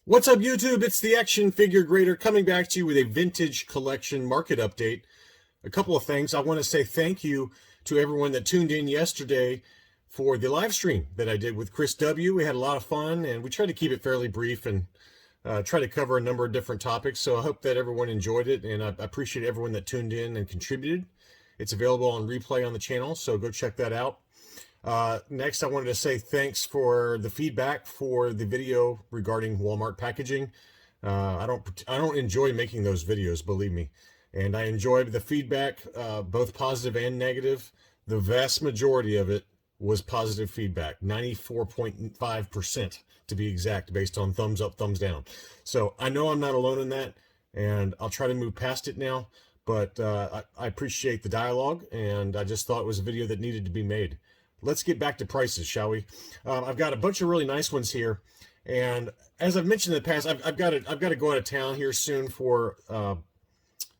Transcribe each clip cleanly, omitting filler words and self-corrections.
What's up, YouTube? It's the Action Figure Grader coming back to you with a vintage collection market update. A couple of things. I want to say thank you to everyone that tuned in yesterday for the live stream that I did with Chris W. We had a lot of fun, and we tried to keep it fairly brief and try to cover a number of different topics. So I hope that everyone enjoyed it, and I appreciate everyone that tuned in and contributed. It's available on replay on the channel, so go check that out. Next, I wanted to say thanks for the feedback for the video regarding Walmart packaging. I don't enjoy making those videos, believe me, and I enjoyed the feedback, both positive and negative. The vast majority of it was positive feedback, 94.5% to be exact, based on thumbs up, thumbs down. So I know I'm not alone in that, and I'll try to move past it now. But I appreciate the dialogue, and I just thought it was a video that needed to be made. Let's get back to prices, shall we? I've got a bunch of really nice ones here, and as I've mentioned in the past, I've got to go out of town here soon for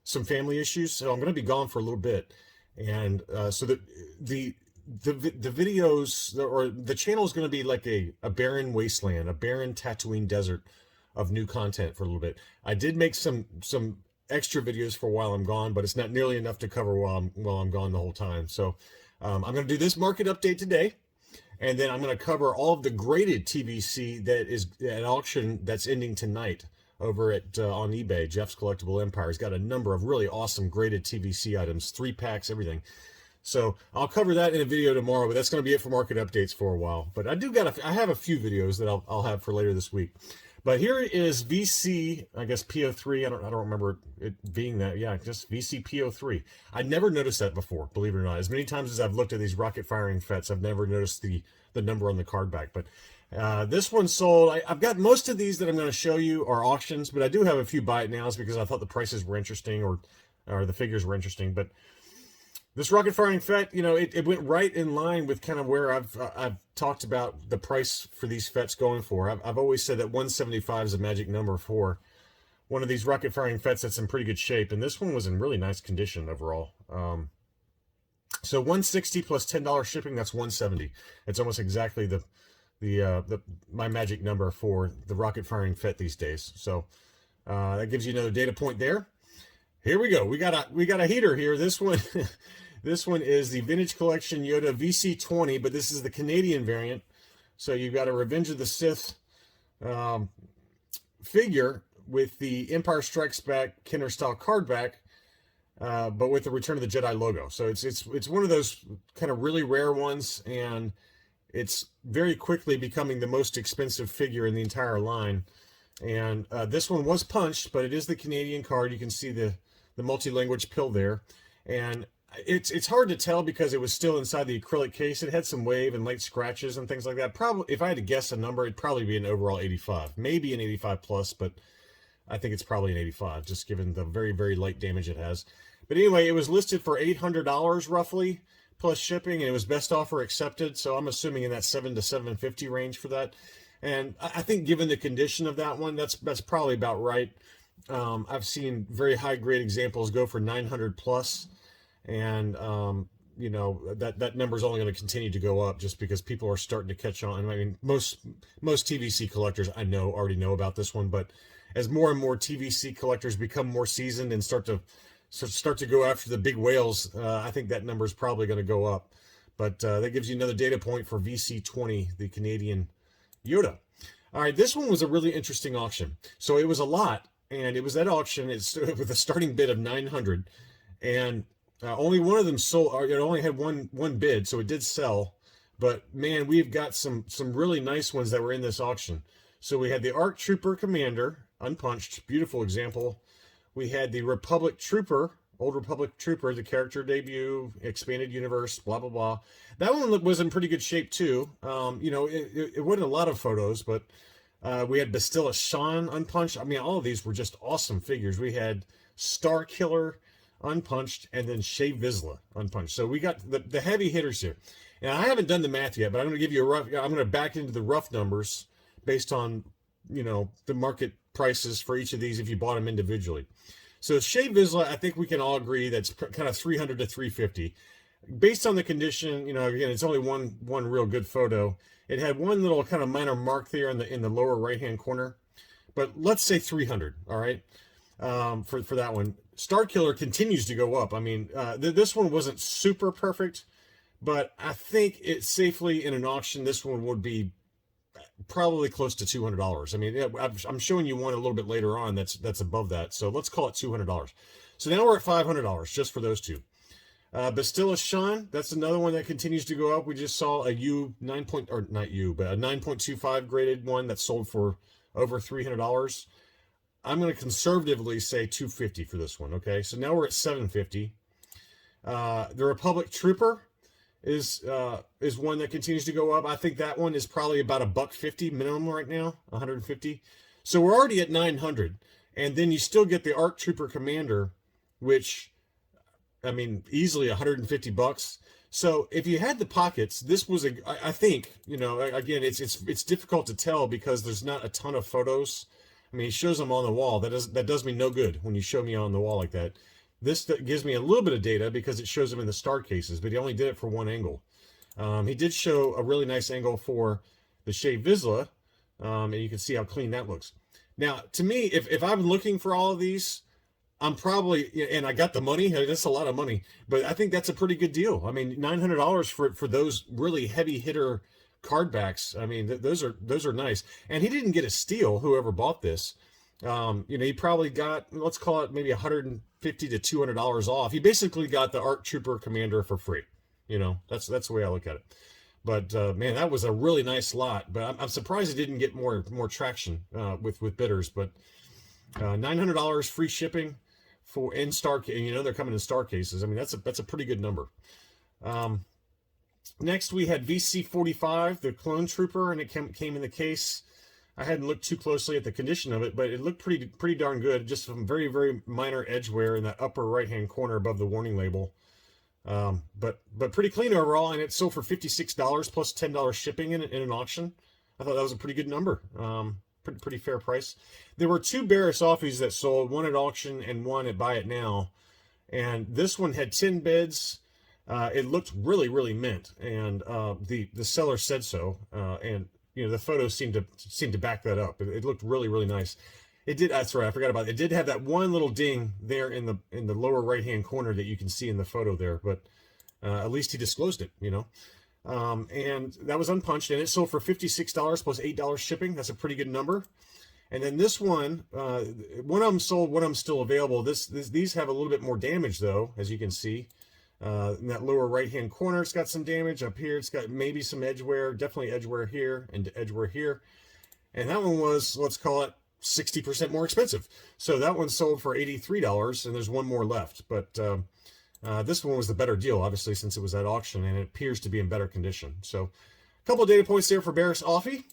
some family issues, so I'm going to be gone for a little bit, and so the videos or the channel is going to be like a barren wasteland, a barren Tatooine desert of new content for a little bit. I did make some extra videos for while I'm gone, but it's not nearly enough to cover while I'm gone the whole time. So I'm going to do this market update today, and then I'm going to cover all of the graded TVC that is at auction that's ending tonight over at on eBay. Jeff's Collectible Empire has got a number of really awesome graded TVC items, 3-packs, everything. So I'll cover that in a video tomorrow, but that's going to be it for market updates for a while. But I have a few videos that I'll have for later this week. But here is VC, I guess PO3. I don't remember it being that. Yeah, just VC PO3. I never noticed that before, believe it or not. As many times as I've looked at these rocket firing FETs, I've never noticed the number on the card back. But this one sold. I've got most of these that I'm going to show you are auctions, but I do have a few buy it nows because I thought the prices were interesting or the figures were interesting. But this rocket firing FET, you know, it went right in line with kind of where I've talked about the price for these FETs going for. I've always said that 175 is a magic number for one of these rocket firing FETs that's in pretty good shape, and this one was in really nice condition overall. So 160 plus $10 shipping, that's 170. It's almost exactly my magic number for the rocket firing FET these days. So that gives you another data point there. Here we go. We got a heater here. This one. This one is the Vintage Collection Yoda VC20, but this is the Canadian variant. So you've got a Revenge of the Sith figure with the Empire Strikes Back Kenner style card back, but with the Return of the Jedi logo. So it's one of those kind of really rare ones, and it's very quickly becoming the most expensive figure in the entire line. And this one was punched, but it is the Canadian card. You can see the multi-language pill there, and it's hard to tell because it was still inside the acrylic case. It had some wave and light scratches and things like that. Probably, if I had to guess a number, it'd probably be an overall 85, maybe an 85 plus, but I think it's probably an 85, just given the very, very light damage it has. But anyway, it was listed for $800 roughly plus shipping, and it was best offer accepted. So I'm assuming in that $700 to $750 range for that. And I think given the condition of that one, that's probably about right. I've seen very high grade examples go for 900 plus. And, you know, that number is only going to continue to go up just because people are starting to catch on. I mean, most TVC collectors I know already know about this one, but as more and more TVC collectors become more seasoned and start to go after the big whales, I think that number is probably going to go up. But that gives you another data point for VC20, the Canadian Yoda. All right, this one was a really interesting auction. So it was a lot, and it was at auction. It's with a starting bid of 900, and only one of them sold. It only had one bid, so it did sell. But man, we've got some really nice ones that were in this auction. So we had the ARC Trooper Commander, unpunched, beautiful example. We had the Republic Trooper, Old Republic Trooper, the character debut, expanded universe, blah blah blah. That one was in pretty good shape too. You know, it wasn't a lot of photos, but we had Bastilla Sean unpunched. I mean, all of these were just awesome figures. We had Star Killer unpunched, and then Shae Vizla unpunched. So we got the heavy hitters here. And I haven't done the math yet, but I'm going to give you I'm going to back into the rough numbers based on, you know, the market prices for each of these if you bought them individually. So Shae Vizla, I think we can all agree that's kind of 300 to 350. Based on the condition, you know, again, it's only one real good photo. It had one little kind of minor mark there in the lower right-hand corner. but let's say 300. All right, for that one. Star Killer continues to go up. I mean, this one wasn't super perfect, but I think it safely in an auction, this one would be probably close to $200. I mean, I'm showing you one a little bit later on that's above that. So let's call it $200. So now we're at $500 just for those two. Bastilla Sean, that's another one that continues to go up. We just saw a U9 point, or not U, but a 9.25 graded one that sold for over $300. I'm going to conservatively say $250 for this one. Okay, so now we're at $750. The Republic Trooper is one that continues to go up. I think that one is probably about $150 minimum right now, $150. So we're already at $900, and then you still get the ARC Trooper Commander, which, I mean, easily $150. So if you had the pockets, this was I think, you know, again, it's difficult to tell because there's not a ton of photos. I mean, he shows them on the wall. That does me no good when you show me on the wall like that. This gives me a little bit of data because it shows them in the star cases, but he only did it for one angle. He did show a really nice angle for the Shae Vizla, and you can see how clean that looks. Now, to me, if I'm looking for all of these, I'm probably, and I got the money, that's a lot of money, but I think that's a pretty good deal. I mean, $900 for those really heavy hitter card backs. I mean, those are nice. And he didn't get a steal, whoever bought this. You know, he probably got, let's call it maybe $150 to $200 off. He basically got the ARC Trooper Commander for free. You know, that's the way I look at it. But man, that was a really nice lot. But I'm surprised it didn't get more traction with bidders. But $900 free shipping for in star, and you know they're coming in star cases. I mean, that's a pretty good number. Next, we had VC45, the Clone Trooper, and it came in the case. I hadn't looked too closely at the condition of it, but it looked pretty darn good. Just some very, very minor edge wear in that upper right-hand corner above the warning label. But pretty clean overall, and it sold for $56 plus $10 shipping in an auction. I thought that was a pretty good number. Pretty fair price. There were two Bearish offies that sold, one at auction and one at Buy It Now. And this one had 10 bids. It looked really, really mint, and the seller said so. And you know the photos seemed to back that up. It looked really, really nice. It did. That's right. I forgot about it. It did have that one little ding there in the lower right hand corner that you can see in the photo there. But at least he disclosed it. You know. And that was unpunched, and it sold for $56 plus $8 shipping. That's a pretty good number. And then this one, one of them sold, one of them still available. These have a little bit more damage though, as you can see. In that lower right-hand corner, it's got some damage. Up here, it's got maybe some edge wear, definitely edge wear here and edge wear here. And that one was, let's call it 60% more expensive. So that one sold for $83, and there's one more left. But this one was the better deal, obviously, since it was at auction, and it appears to be in better condition. So a couple of data points there for Bearish Offie.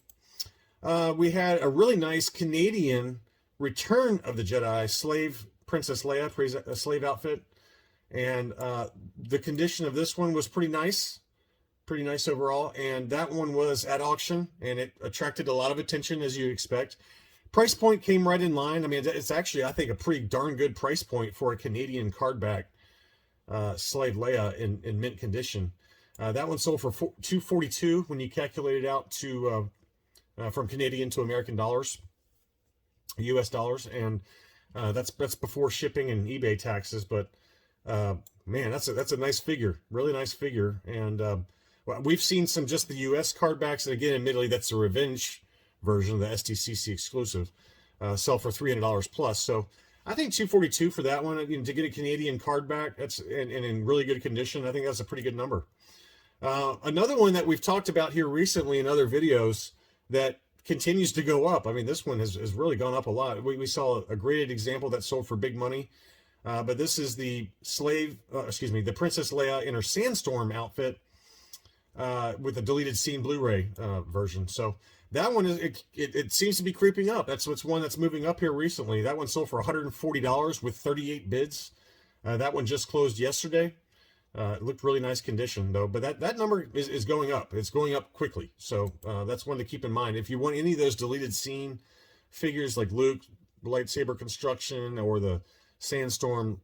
We had a really nice Canadian Return of the Jedi slave, Princess Leia, slave outfit. And the condition of this one was pretty nice overall. And that one was at auction, and it attracted a lot of attention, as you'd expect. Price point came right in line. I mean, it's actually, I think, a pretty darn good price point for a Canadian cardback slave Leia in mint condition. That one sold for $242 when you calculate it out to from Canadian to American dollars, U.S. dollars, and that's before shipping and eBay taxes. But man, that's a nice figure, really nice figure. And we've seen some just the U.S. cardbacks, and again, admittedly, that's the Revenge version, the STCC exclusive, sell for $300 plus. So I think $242 for that one. You know, to get a Canadian cardback, that's and in really good condition, I think that's a pretty good number. Another one that we've talked about here recently in other videos that continues to go up. I mean, this one has really gone up a lot. We saw a graded example that sold for big money. But this is the the Princess Leia in her Sandstorm outfit with the deleted scene Blu-ray version. So that one it seems to be creeping up. That's one that's moving up here recently. That one sold for $140 with 38 bids. That one just closed yesterday. It looked really nice condition though, but that number is going up. It's going up quickly. So that's one to keep in mind. If you want any of those deleted scene figures like Luke, lightsaber construction, or the Sandstorm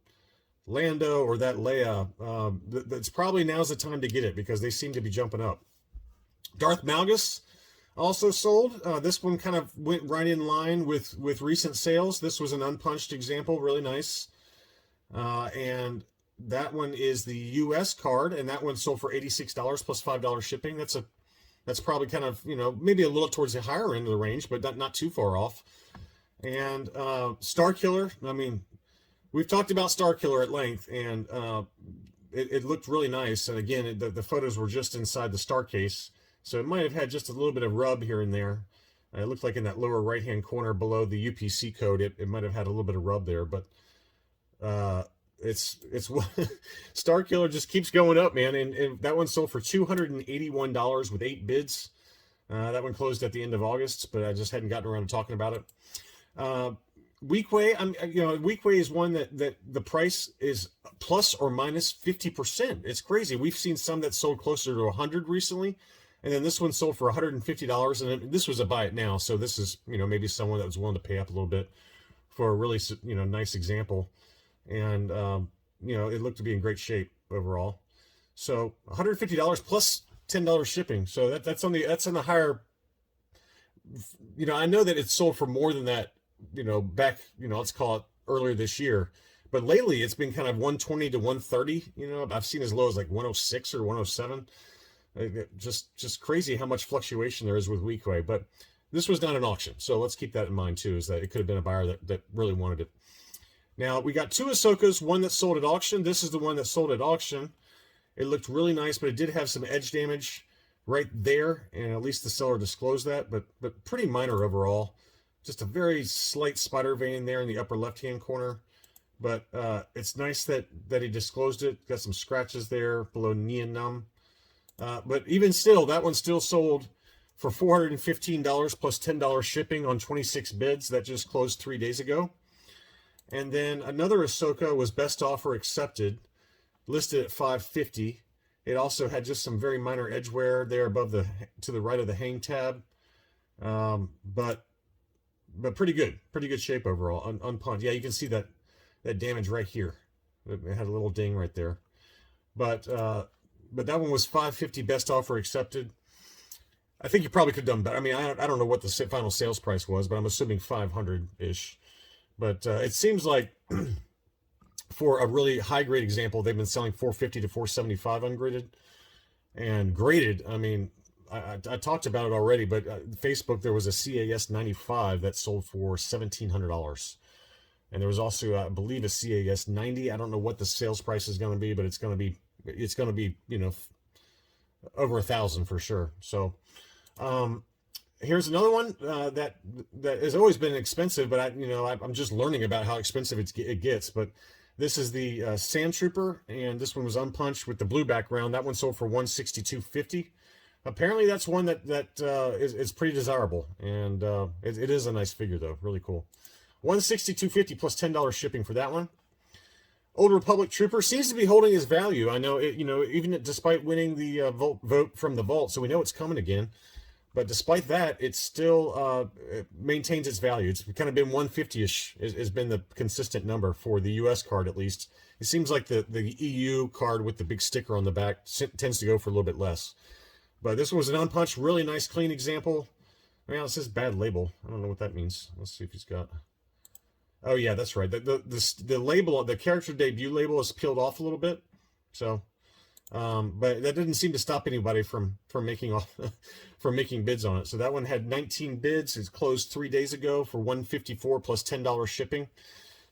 Lando, or that Leia, that's probably now's the time to get it because they seem to be jumping up. Darth Malgus Also sold. This one kind of went right in line with recent sales. This was an unpunched example, really nice. And that one is the U.S. card, and that one sold for $86 plus $5 shipping. That's probably kind of, maybe a little towards the higher end of the range, but not too far off. And Star Killer, I mean, we've talked about Star Killer at length, and it looked really nice. And again, the photos were just inside the star case, so it might have had just a little bit of rub here and there. It looked like in that lower right-hand corner below the UPC code, it might have had a little bit of rub there, but it's Star Killer just keeps going up, man. And that one sold for $281 with 8 bids. That one closed at the end of August, but I just hadn't gotten around to talking about it. Weequay, Weequay is one that the price is plus or minus 50%. It's crazy. We've seen some that sold closer to 100 recently, and then this one sold for $150, and this was a buy it now. So this is, maybe someone that was willing to pay up a little bit for a really, nice example. And, it looked to be in great shape overall. So $150 plus $10 shipping. So that's on the higher, I know that it's sold for more than that, back, let's call it earlier this year. But lately it's been kind of 120 to 130, I've seen as low as like 106 or 107. Just crazy how much fluctuation there is with Weequay. But this was not an auction. So let's keep that in mind too, is that it could have been a buyer that really wanted it. Now, we got 2 Ahsokas, one that sold at auction. This is the one that sold at auction. It looked really nice, but it did have some edge damage right there, and at least the seller disclosed that, but pretty minor overall. Just a very slight spider vein there in the upper left-hand corner. But it's nice that he disclosed it. Got some scratches there below knee and numb. But even still, that one still sold for $415 plus $10 shipping on 26 bids. That just closed 3 days ago. And then another Ahsoka was best offer accepted, listed at $550. It also had just some very minor edge wear there above to the right of the hang tab, but pretty good shape overall, unpunched. Yeah, you can see that damage right here. It had a little ding right there, but that one was $550 best offer accepted. I think you probably could have done better. I mean, I don't know what the final sales price was, but I'm assuming 500-ish. But it seems like for a really high-grade example, they've been selling $450 to $475 ungraded. And graded, I mean, I talked about it already, but Facebook, there was a CAS 95 that sold for $1,700. And there was also, I believe, a CAS 90. I don't know what the sales price is going to be, but it's going to be over 1,000 for sure. So, here's another one that has always been expensive, but I'm just learning about how expensive it gets. But this is the Sand Trooper, and this one was unpunched with the blue background. That one sold for $162.50. Apparently, that's one that is pretty desirable, and it is a nice figure though, really cool. $162.50 plus $10 shipping for that one. Old Republic Trooper seems to be holding his value. I know it, even despite winning the vote from the vault, so we know it's coming again. But despite that, it still it maintains its value. It's kind of been 150-ish has been the consistent number for the U.S. card, at least. It seems like the EU card with the big sticker on the back tends to go for a little bit less. But this one was an unpunched, really nice, clean example. Well, it says bad label. I don't know what that means. Let's see if he's got... Oh, yeah, that's right. The label, the character debut label is peeled off a little bit. So... but that didn't seem to stop anybody from making bids on it. So that one had 19 bids. It's closed 3 days ago for $154 plus $10 shipping.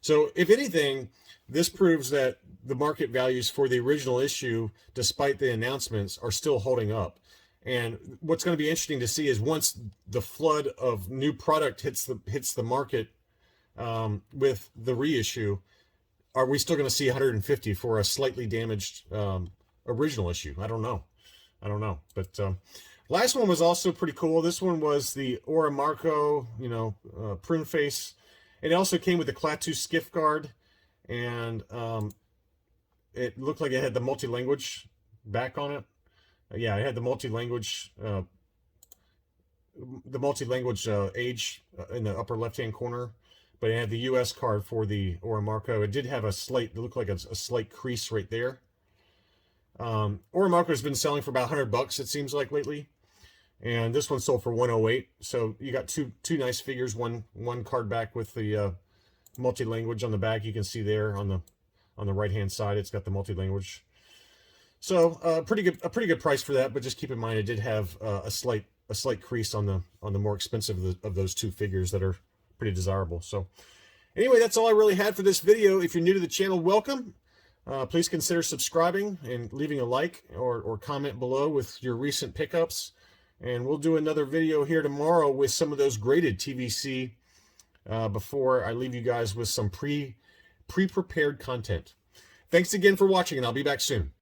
So if anything, this proves that the market values for the original issue, despite the announcements, are still holding up. And what's going to be interesting to see is once the flood of new product hits the market with the reissue, are we still going to see 150 for a slightly damaged original issue? I don't know. But last one was also pretty cool. This one was the Ora Marco, prune face. It also came with the Klaatu skiff guard, and it looked like it had the multi-language back on it. Yeah, it had the multi-language age in the upper left-hand corner, but it had the U.S. card for the Ora Marco. It did have it looked like a slight crease right there. Ora Marco has been selling for about $100, it seems like, lately. and this one sold for 108. So you got two nice figures. One card back with the multi-language on the back. You can see there on the right hand side, it's got the multi-language. So a pretty good price for that. But just keep in mind, it did have a slight crease on the more expensive of those two figures that are pretty desirable. So anyway, that's all I really had for this video. If you're new to the channel, welcome. Please consider subscribing and leaving a like or comment below with your recent pickups. And we'll do another video here tomorrow with some of those graded TVC before I leave you guys with some pre-prepared content. Thanks again for watching, and I'll be back soon.